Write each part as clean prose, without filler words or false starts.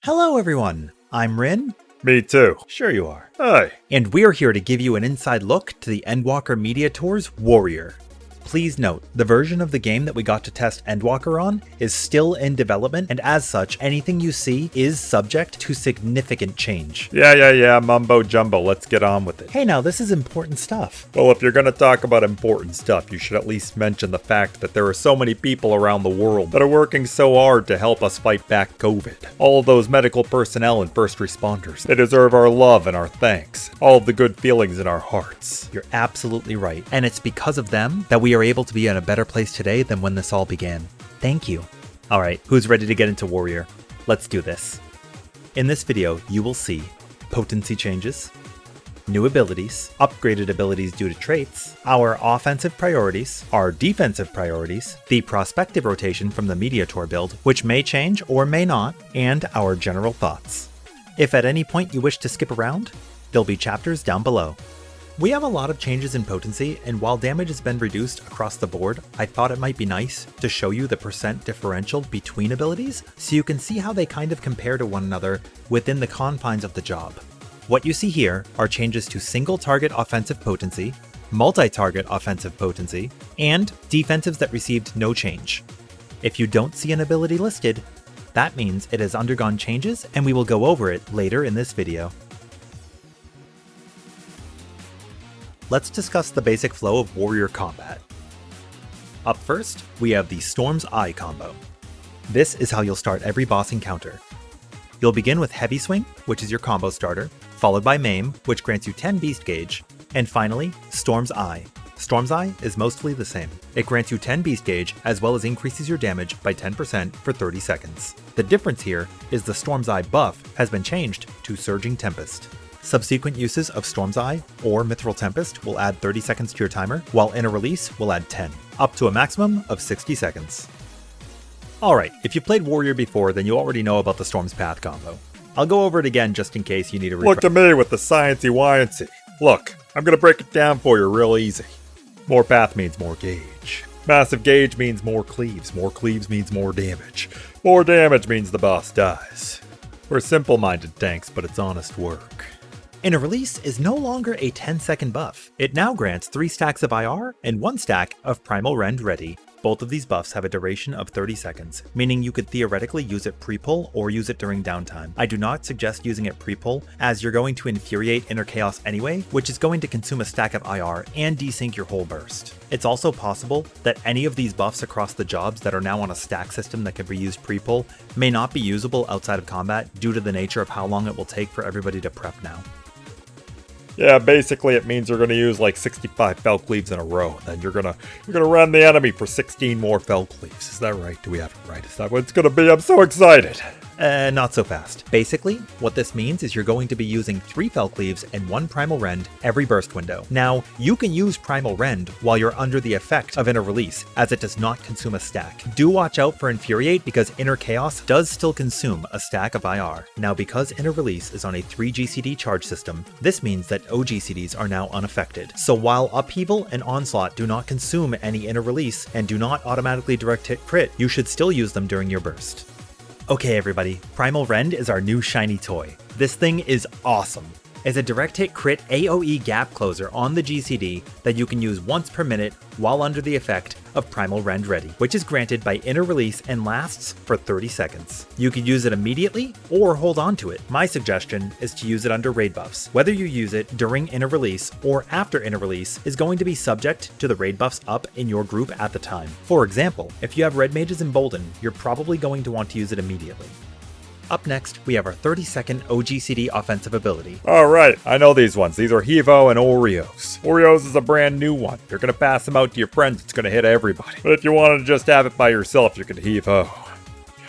Hello everyone, I'm Rin. Me too. Sure you are. Hi. And we're here to give you an inside look to the Endwalker Media Tour's Warrior. Please note, the version of the game that we got to test Endwalker on is still in development, and as such, anything you see is subject to significant change. Yeah, mumbo jumbo, let's get on with it. Hey now, this is important stuff. Well, if you're gonna talk about important stuff, you should at least mention the fact that there are so many people around the world that are working so hard to help us fight back COVID. All of those medical personnel and first responders, they deserve our love and our thanks. All of the good feelings in our hearts. You're absolutely right, and it's because of them that we are able to be in a better place today than when this all began. Thank you. Alright, who's ready to get into Warrior? Let's do this. In this video, you will see potency changes, new abilities, upgraded abilities due to traits, our offensive priorities, our defensive priorities, the prospective rotation from the Media Tour build, which may change or may not, and our general thoughts. If at any point you wish to skip around, there'll be chapters down below. We have a lot of changes in potency, and while damage has been reduced across the board, I thought it might be nice to show you the percent differential between abilities so you can see how they kind of compare to one another within the confines of the job. What you see here are changes to single target offensive potency, multi-target offensive potency, and defensives that received no change. If you don't see an ability listed, that means it has undergone changes, and we will go over it later in this video. Let's discuss the basic flow of warrior combat. Up first, we have the Storm's Eye combo. This is how you'll start every boss encounter. You'll begin with Heavy Swing, which is your combo starter, followed by Maim, which grants you 10 beast gauge, and finally, Storm's Eye. Storm's Eye is mostly the same. It grants you 10 beast gauge as well as increases your damage by 10% for 30 seconds. The difference here is the Storm's Eye buff has been changed to Surging Tempest. Subsequent uses of Storm's Eye or Mithril Tempest will add 30 seconds to your timer, while Inner Release will add 10, up to a maximum of 60 seconds. Alright, if you've played Warrior before, then you already know about the Storm's Path combo. I'll go over it again just in case you need a refresh. Look to me with the sciencey-wiency. Look, I'm gonna break it down for you real easy. More path means more gauge. Massive gauge means more cleaves. More cleaves means more damage. More damage means the boss dies. We're simple-minded tanks, but it's honest work. Inner Release is no longer a 10-second buff. It now grants 3 stacks of IR and 1 stack of Primal Rend Ready. Both of these buffs have a duration of 30 seconds, meaning you could theoretically use it pre-pull or use it during downtime. I do not suggest using it pre-pull, as you're going to infuriate Inner Chaos anyway, which is going to consume a stack of IR and desync your whole burst. It's also possible that any of these buffs across the jobs that are now on a stack system that can be used pre-pull may not be usable outside of combat due to the nature of how long it will take for everybody to prep now. Yeah, basically it means you're gonna use like 65 Fel Cleaves in a row, and then you're gonna run the enemy for 16 more Fel Cleaves. Is that right? Do we have it right? Is that what it's gonna be? I'm so excited! Not so fast. Basically, what this means is you're going to be using 3 Fel Cleaves and 1 Primal Rend every burst window. Now, you can use Primal Rend while you're under the effect of Inner Release, as it does not consume a stack. Do watch out for Infuriate, because Inner Chaos does still consume a stack of IR. Now, because Inner Release is on a 3 GCD charge system, this means that OGCDs are now unaffected. So while Upheaval and Onslaught do not consume any Inner Release and do not automatically direct hit crit, you should still use them during your burst. Okay everybody, Primal Rend is our new shiny toy. This thing is awesome. It's a direct hit crit AoE gap closer on the GCD that you can use once per minute while under the effect of Primal Rend Ready, which is granted by Inner Release and lasts for 30 seconds. You can use it immediately or hold on to it. My suggestion is to use it under raid buffs. Whether you use it during Inner Release or after Inner Release is going to be subject to the raid buffs up in your group at the time. For example, if you have Red Mages Emboldened, you're probably going to want to use it immediately. Up next, we have our 30-second OGCD offensive ability. Alright, I know these ones. These are Hevo and Oreos. Oreos is a brand new one. If you're gonna pass them out to your friends, it's gonna hit everybody. But if you wanted to just have it by yourself, you could Hevo.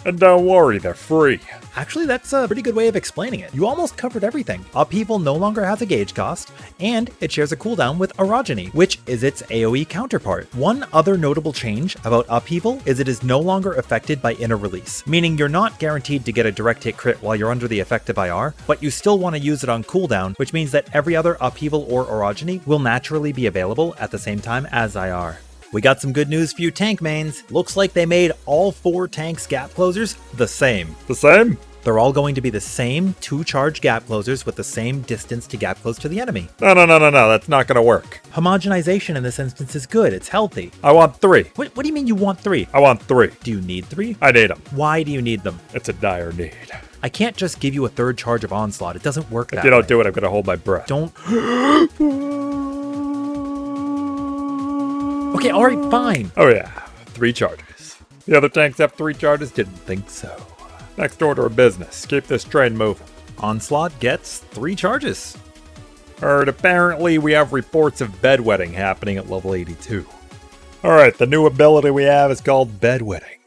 And don't worry, they're free. Actually, that's a pretty good way of explaining it. You almost covered everything. Upheaval no longer has a gauge cost, and it shares a cooldown with Orogeny, which is its AoE counterpart. One other notable change about Upheaval is it is no longer affected by Inner Release, meaning you're not guaranteed to get a direct hit crit while you're under the effect of IR, but you still want to use it on cooldown, which means that every other Upheaval or Orogeny will naturally be available at the same time as IR. We got some good news for you tank mains. Looks like they made all 4 tanks gap closers the same. The same? They're all going to be the same 2 charge gap closers with the same distance to gap close to the enemy. No, that's not gonna work. Homogenization in this instance is good, it's healthy. I want 3. What do you mean you want 3? I want 3. Do you need 3? I need them. Why do you need them? It's a dire need. I can't just give you a 3rd charge of Onslaught, it doesn't work that way. If you don't do it, I'm gonna hold my breath. Don't... Okay, alright, fine. Oh yeah, 3 charges. The other tanks have 3 charges? Didn't think so. Next order of business, keep this train moving. Onslaught gets 3 charges. Heard apparently we have reports of bedwetting happening at level 82. Alright, the new ability we have is called bedwetting.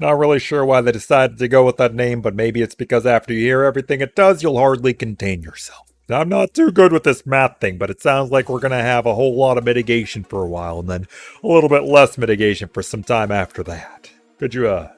Not really sure why they decided to go with that name, but maybe it's because after you hear everything it does, you'll hardly contain yourself. Now, I'm not too good with this math thing, but it sounds like we're going to have a whole lot of mitigation for a while, and then a little bit less mitigation for some time after that. Could you,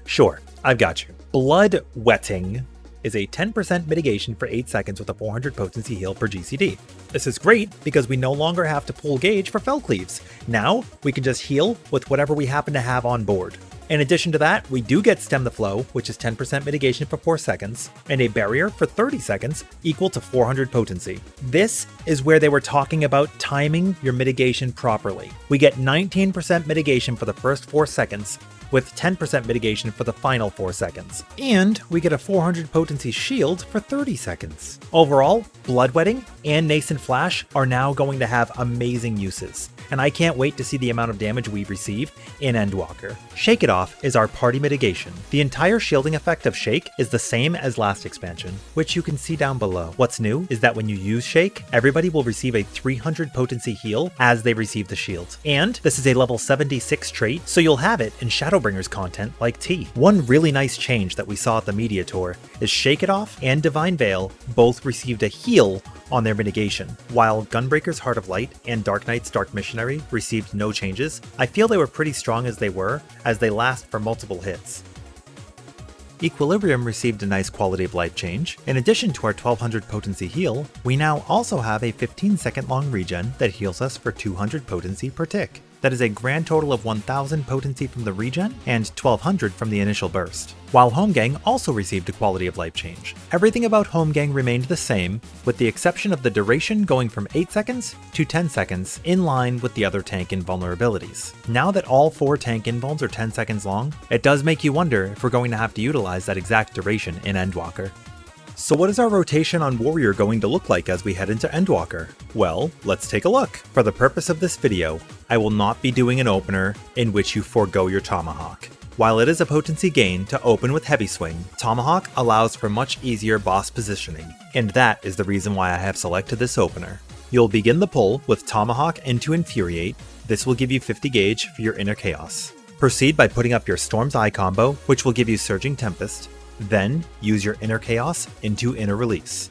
Sure, I've got you. Blood wetting is a 10% mitigation for 8 seconds with a 400 potency heal per GCD. This is great because we no longer have to pull gauge for fell cleaves. Now, we can just heal with whatever we happen to have on board. In addition to that, we do get Stem the Flow, which is 10% mitigation for 4 seconds, and a barrier for 30 seconds equal to 400 potency. This is where they were talking about timing your mitigation properly. We get 19% mitigation for the first 4 seconds, with 10% mitigation for the final 4 seconds. And we get a 400 potency shield for 30 seconds. Overall, Bloodwetting and Nascent Flash are now going to have amazing uses, and I can't wait to see the amount of damage we receive in Endwalker. Shake It Off is our party mitigation. The entire shielding effect of Shake is the same as last expansion, which you can see down below. What's new is that when you use Shake, everybody will receive a 300 potency heal as they receive the shield. And this is a level 76 trait, so you'll have it in Shadowbringers content like T. One really nice change that we saw at the media tour is Shake It Off and Divine Veil both received a heal on their mitigation. While Gunbreaker's Heart of Light and Dark Knight's Dark Missionary received no changes, I feel they were pretty strong as they last for multiple hits. Equilibrium received a nice quality of life change. In addition to our 1200 potency heal, we now also have a 15-second long regen that heals us for 200 potency per tick. That is a grand total of 1000 potency from the regen and 1200 from the initial burst. While Homegang also received a quality of life change. Everything about Homegang remained the same, with the exception of the duration going from 8 seconds to 10 seconds, in line with the other tank invulnerabilities. Now that all 4 tank invulns are 10 seconds long, it does make you wonder if we're going to have to utilize that exact duration in Endwalker. So what is our rotation on Warrior going to look like as we head into Endwalker? Well, let's take a look. For the purpose of this video, I will not be doing an opener in which you forego your Tomahawk. While it is a potency gain to open with Heavy Swing, Tomahawk allows for much easier boss positioning, and that is the reason why I have selected this opener. You'll begin the pull with Tomahawk into Infuriate. This will give you 50 gauge for your Inner Chaos. Proceed by putting up your Storm's Eye combo, which will give you Surging Tempest. Then, use your Inner Chaos into Inner Release.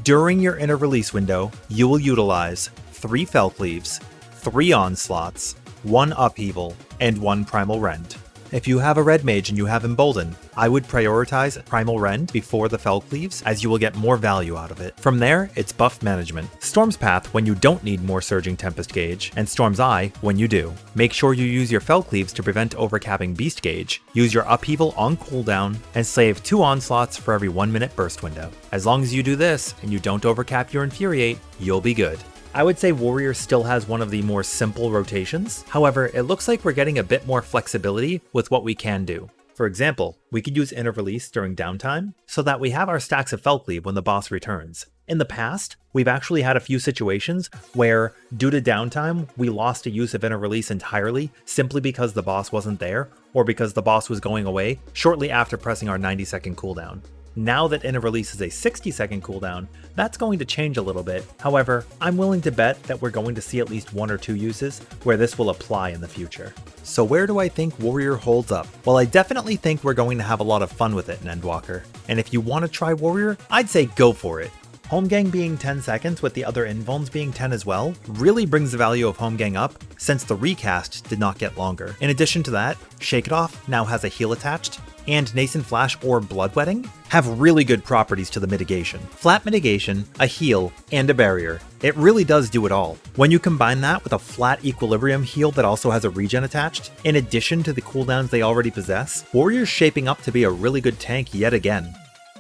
During your Inner Release window, you will utilize 3 Fell Cleaves, 3 Onslaughts, 1 Upheaval, and 1 Primal Rend. If you have a Red Mage and you have Embolden, I would prioritize Primal Rend before the Fell Cleaves, as you will get more value out of it. From there, it's buff management. Storm's Path when you don't need more Surging Tempest gauge, and Storm's Eye when you do. Make sure you use your Fell Cleaves to prevent overcapping Beast gauge, use your Upheaval on cooldown, and save 2 Onslaughts for every 1 minute burst window. As long as you do this, and you don't overcap your Infuriate, you'll be good. I would say Warrior still has one of the more simple rotations. However, it looks like we're getting a bit more flexibility with what we can do. For example, we could use Inner Release during downtime, so that we have our stacks of Fellcleave when the boss returns. In the past, we've actually had a few situations where, due to downtime, we lost a use of Inner Release entirely simply because the boss wasn't there, or because the boss was going away shortly after pressing our 90-second cooldown. Now that Inner Release is a 60-second cooldown, that's going to change a little bit. However, I'm willing to bet that we're going to see at least 1 or 2 uses where this will apply in the future. So where do I think Warrior holds up? Well, I definitely think we're going to have a lot of fun with it in Endwalker. And if you want to try Warrior, I'd say go for it. Homegang being 10 seconds with the other invulns being 10 as well really brings the value of Homegang up, since the recast did not get longer. In addition to that, Shake It Off now has a heal attached, and Nascent Flash or Bloodwetting have really good properties to the mitigation. Flat mitigation, a heal, and a barrier. It really does do it all. When you combine that with a flat equilibrium heal that also has a regen attached, in addition to the cooldowns they already possess, Warrior's shaping up to be a really good tank yet again.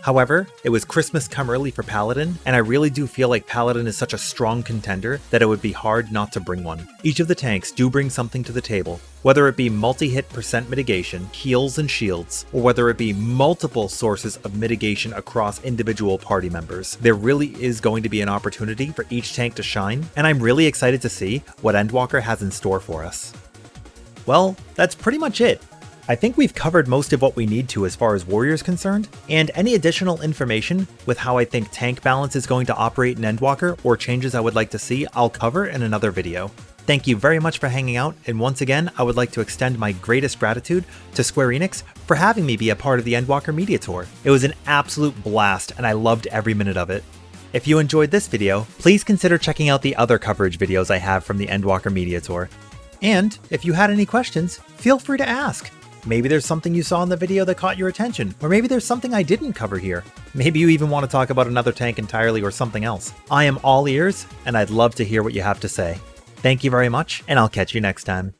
However, it was Christmas come early for Paladin, and I really do feel like Paladin is such a strong contender that it would be hard not to bring one. Each of the tanks do bring something to the table, whether it be multi-hit percent mitigation, heals and shields, or whether it be multiple sources of mitigation across individual party members. There really is going to be an opportunity for each tank to shine, and I'm really excited to see what Endwalker has in store for us. Well, that's pretty much it. I think we've covered most of what we need to as far as Warrior's concerned, and any additional information with how I think tank balance is going to operate in Endwalker or changes I would like to see, I'll cover in another video. Thank you very much for hanging out, and once again, I would like to extend my greatest gratitude to Square Enix for having me be a part of the Endwalker Media Tour. It was an absolute blast, and I loved every minute of it. If you enjoyed this video, please consider checking out the other coverage videos I have from the Endwalker Media Tour. And if you had any questions, feel free to ask. Maybe there's something you saw in the video that caught your attention, or maybe there's something I didn't cover here. Maybe you even want to talk about another tank entirely or something else. I am all ears, and I'd love to hear what you have to say. Thank you very much, and I'll catch you next time.